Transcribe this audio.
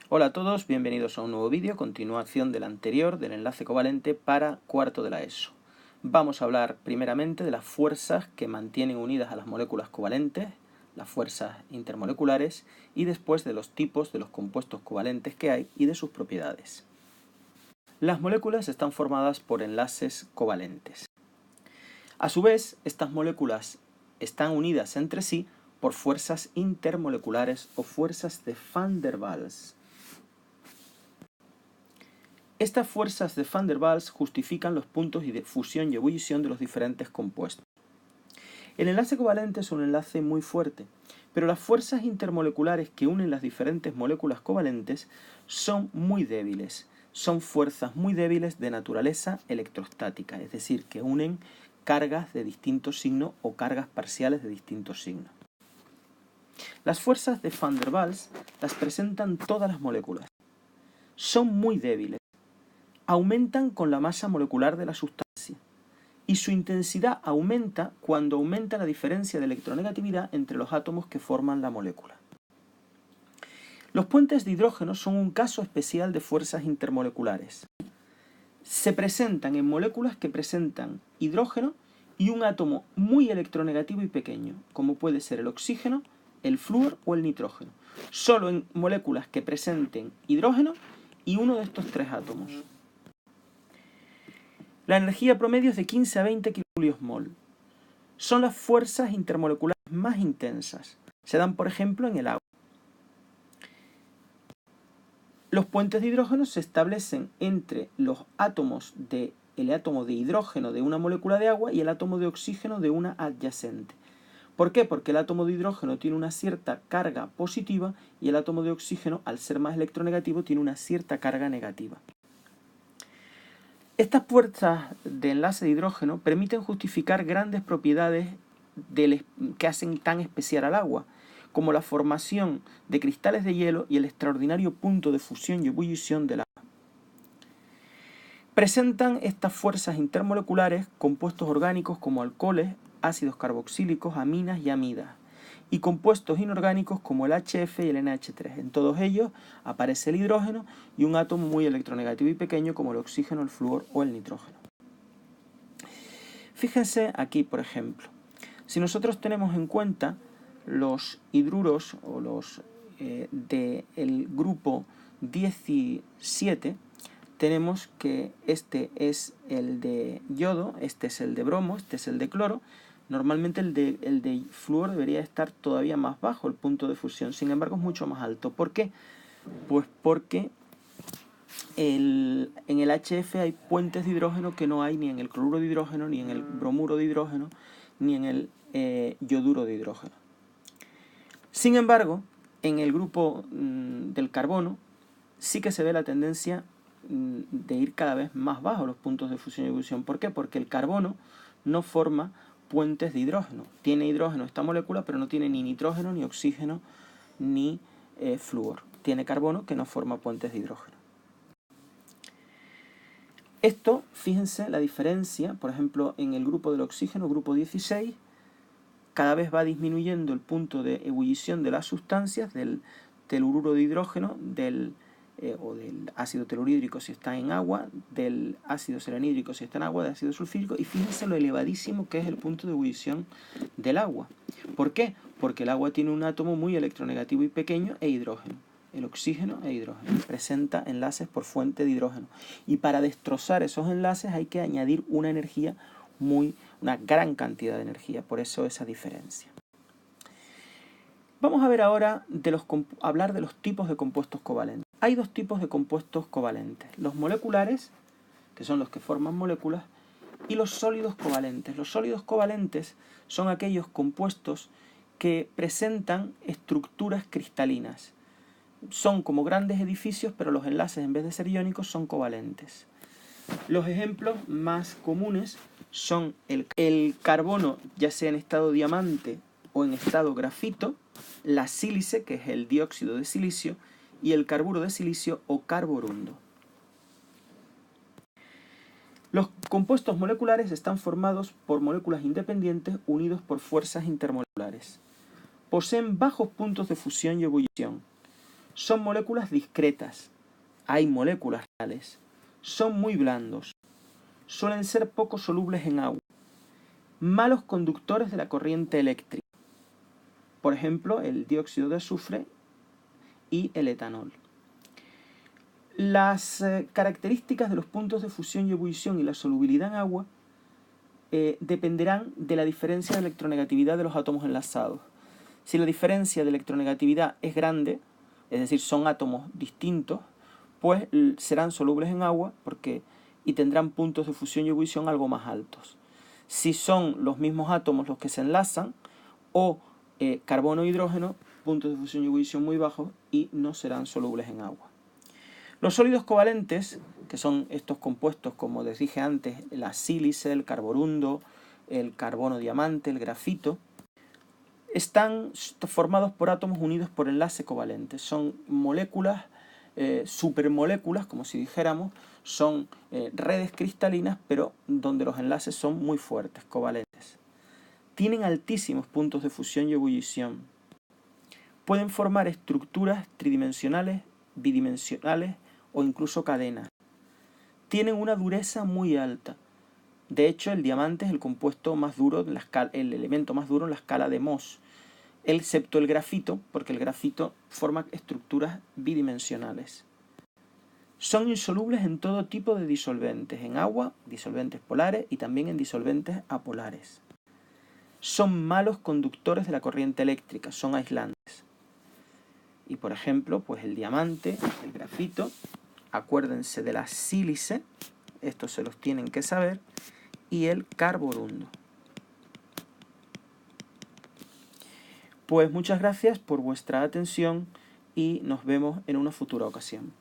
Hola a todos, bienvenidos a un nuevo vídeo, continuación del anterior, del enlace covalente para cuarto de la ESO. Vamos a hablar primeramente de las fuerzas que mantienen unidas a las moléculas covalentes, las fuerzas intermoleculares, y después de los tipos de los compuestos covalentes que hay y de sus propiedades. Las moléculas están formadas por enlaces covalentes. A su vez, estas moléculas están unidas entre sí por fuerzas intermoleculares o fuerzas de Van der Waals. Estas fuerzas de Van der Waals justifican los puntos de fusión y ebullición de los diferentes compuestos. El enlace covalente es un enlace muy fuerte, pero las fuerzas intermoleculares que unen las diferentes moléculas covalentes son muy débiles. Son fuerzas muy débiles de naturaleza electrostática, es decir, que unen cargas de distintos signos o cargas parciales de distintos signos. Las fuerzas de Van der Waals las presentan todas las moléculas. Son muy débiles. Aumentan con la masa molecular de la sustancia y su intensidad aumenta cuando aumenta la diferencia de electronegatividad entre los átomos que forman la molécula. Los puentes de hidrógeno son un caso especial de fuerzas intermoleculares. Se presentan en moléculas que presentan hidrógeno y un átomo muy electronegativo y pequeño, como puede ser el oxígeno, el flúor o el nitrógeno. Solo en moléculas que presenten hidrógeno y uno de estos tres átomos. La energía promedio es de 15 a 20 kJ/mol. Son las fuerzas intermoleculares más intensas. Se dan, por ejemplo, en el agua. Los puentes de hidrógeno se establecen entre los átomos el átomo de hidrógeno de una molécula de agua y el átomo de oxígeno de una adyacente. ¿Por qué? Porque el átomo de hidrógeno tiene una cierta carga positiva y el átomo de oxígeno, al ser más electronegativo, tiene una cierta carga negativa. Estas fuerzas de enlace de hidrógeno permiten justificar grandes propiedades que hacen tan especial al agua, como la formación de cristales de hielo y el extraordinario punto de fusión y ebullición del agua. Presentan estas fuerzas intermoleculares compuestos orgánicos como alcoholes, ácidos carboxílicos, aminas y amidas, y compuestos inorgánicos como el HF y el NH3. En todos ellos aparece el hidrógeno y un átomo muy electronegativo y pequeño como el oxígeno, el flúor o el nitrógeno. Fíjense aquí, por ejemplo, si nosotros tenemos en cuenta los hidruros o los del grupo 17, tenemos que este es el de yodo, este es el de bromo, este es el de cloro. Normalmente el de flúor debería estar todavía más bajo el punto de fusión, sin embargo es mucho más alto. ¿Por qué? Pues porque en el HF hay puentes de hidrógeno que no hay ni en el cloruro de hidrógeno, ni en el bromuro de hidrógeno, ni en el yoduro de hidrógeno. Sin embargo, en el grupo del carbono sí que se ve la tendencia de ir cada vez más bajo los puntos de fusión y ebullición. ¿Por qué? Porque el carbono no forma puentes de hidrógeno. Tiene hidrógeno esta molécula, pero no tiene ni nitrógeno, ni oxígeno, ni flúor. Tiene carbono que no forma puentes de hidrógeno. Esto, fíjense la diferencia, por ejemplo, en el grupo del oxígeno, grupo 16, cada vez va disminuyendo el punto de ebullición de las sustancias, del telururo de hidrógeno, o del ácido telurhídrico si está en agua, del ácido selenhídrico si está en agua, del ácido sulfídrico, y fíjense lo elevadísimo que es el punto de ebullición del agua. ¿Por qué? Porque el agua tiene un átomo muy electronegativo y pequeño e hidrógeno. El oxígeno e hidrógeno. Presenta enlaces por fuente de hidrógeno. Y para destrozar esos enlaces hay que añadir una energía una gran cantidad de energía, por eso esa diferencia. Vamos a ver ahora hablar de los tipos de compuestos covalentes. Hay dos tipos de compuestos covalentes, los moleculares, que son los que forman moléculas, y los sólidos covalentes. Los sólidos covalentes son aquellos compuestos que presentan estructuras cristalinas. Son como grandes edificios, pero los enlaces, en vez de ser iónicos, son covalentes. Los ejemplos más comunes son el carbono, ya sea en estado diamante o en estado grafito, la sílice, que es el dióxido de silicio, y el carburo de silicio o carborundo. Los compuestos moleculares están formados por moléculas independientes unidos por fuerzas intermoleculares. Poseen bajos puntos de fusión y ebullición. Son moléculas discretas. Hay moléculas reales. Son muy blandos. Suelen ser poco solubles en agua. Malos conductores de la corriente eléctrica. Por ejemplo, el dióxido de azufre y el etanol. Las características de los puntos de fusión y ebullición y la solubilidad en agua dependerán de la diferencia de electronegatividad de los átomos enlazados. Si la diferencia de electronegatividad es grande, es decir, son átomos distintos, pues serán solubles en agua y tendrán puntos de fusión y ebullición algo más altos. Si son los mismos átomos los que se enlazan, o carbono e hidrógeno, puntos de fusión y ebullición muy bajos y no serán solubles en agua. Los sólidos covalentes, que son estos compuestos, como les dije antes, la sílice, el carborundo, el carbono diamante, el grafito, están formados por átomos unidos por enlace covalente. Son moléculas, supermoléculas, como si dijéramos, son redes cristalinas, pero donde los enlaces son muy fuertes, covalentes. Tienen altísimos puntos de fusión y ebullición. Pueden formar estructuras tridimensionales, bidimensionales o incluso cadenas. Tienen una dureza muy alta. De hecho, el diamante es el compuesto más duro, el elemento más duro en la escala de Mohs, excepto el grafito, porque el grafito forma estructuras bidimensionales. Son insolubles en todo tipo de disolventes, en agua, disolventes polares y también en disolventes apolares. Son malos conductores de la corriente eléctrica, son aislantes. Y por ejemplo, pues el diamante, el grafito, acuérdense de la sílice, estos se los tienen que saber, y el carborundo. Pues muchas gracias por vuestra atención y nos vemos en una futura ocasión.